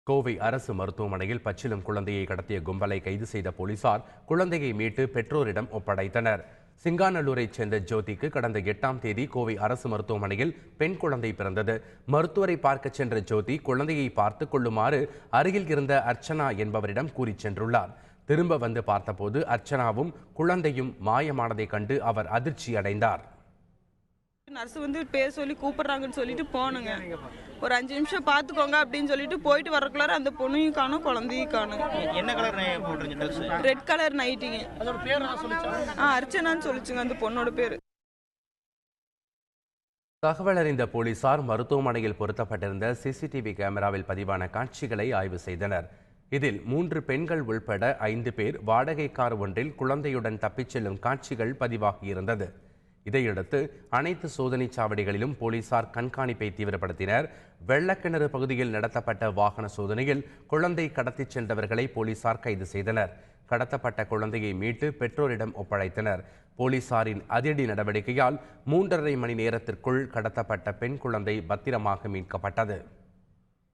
கோவை அரசு மருத்துவமனையில் பச்சிளம் குழந்தையை கடத்திய கும்பலை கைது செய்த போலீசார் குழந்தையை மீட்டு பெற்றோரிடம் ஒப்படைத்தனர். சிங்காநல்லூரைச் சேர்ந்த ஜோதிக்கு கடந்த 8ஆம் தேதி கோவை அரசு மருத்துவமனையில் பெண் குழந்தை பிறந்தது. மருத்துவரை பார்க்க சென்ற ஜோதி குழந்தையை பார்த்துக் கொள்ளுமாறு அருகில் இருந்த அர்ச்சனா என்பவரிடம் கூறி சென்றுள்ளார். திரும்ப வந்து பார்த்தபோது அர்ச்சனாவும் குழந்தையும் மாயமானதை கண்டு அவர் அதிர்ச்சி அடைந்தார். நர்ஸ் வந்து பேர் சொல்லி கூப்பிடுறாங்கன்னு சொல்லிட்டு போனுங்க. ஒரு 5 நிமிஷம் பார்த்துக்கோங்க அப்படின்னு சொல்லிட்டு போயிட்டு வரக்குள்ளார அந்த பொண்ணையும் காணும், குழந்தையும் காணும். என்ன கலர் போட்டுருங்க? ரெட் கலர் நைட்டிங்க. அதோட பேர் என்ன சொல்லுச்சு? அர்ச்சனான்னு சொல்லிச்சுங்க அந்த பொண்ணோட பேரு. தகவல் அறிந்த போலீசார் மருத்துவமனையில் பொருத்தப்பட்டிருந்த சிசிடிவி கேமராவில் பதிவான காட்சிகளை ஆய்வு செய்தனர். இதில் 3 பெண்கள் உள்பட 5 பேர் வாடகை கார் ஒன்றில் குழந்தையுடன் தப்பிச் செல்லும் காட்சிகள் பதிவாகியிருந்தது. இதையடுத்து அனைத்து சோதனைச் சாவடிகளிலும் போலீசார் கண்காணிப்பை தீவிரப்படுத்தினர். வெள்ளக்கிணறு பகுதியில் நடத்தப்பட்ட வாகன சோதனையில் குழந்தை கடத்திச் சென்றவர்களை போலீசார் கைது செய்தனர். கடத்தப்பட்ட குழந்தையை மீட்டு பெற்றோரிடம் ஒப்படைத்தனர். போலீசாரின் அதிரடி நடவடிக்கையால் 3½ மணி நேரத்திற்குள் கடத்தப்பட்ட பெண் குழந்தை பத்திரமாக மீட்கப்பட்டது.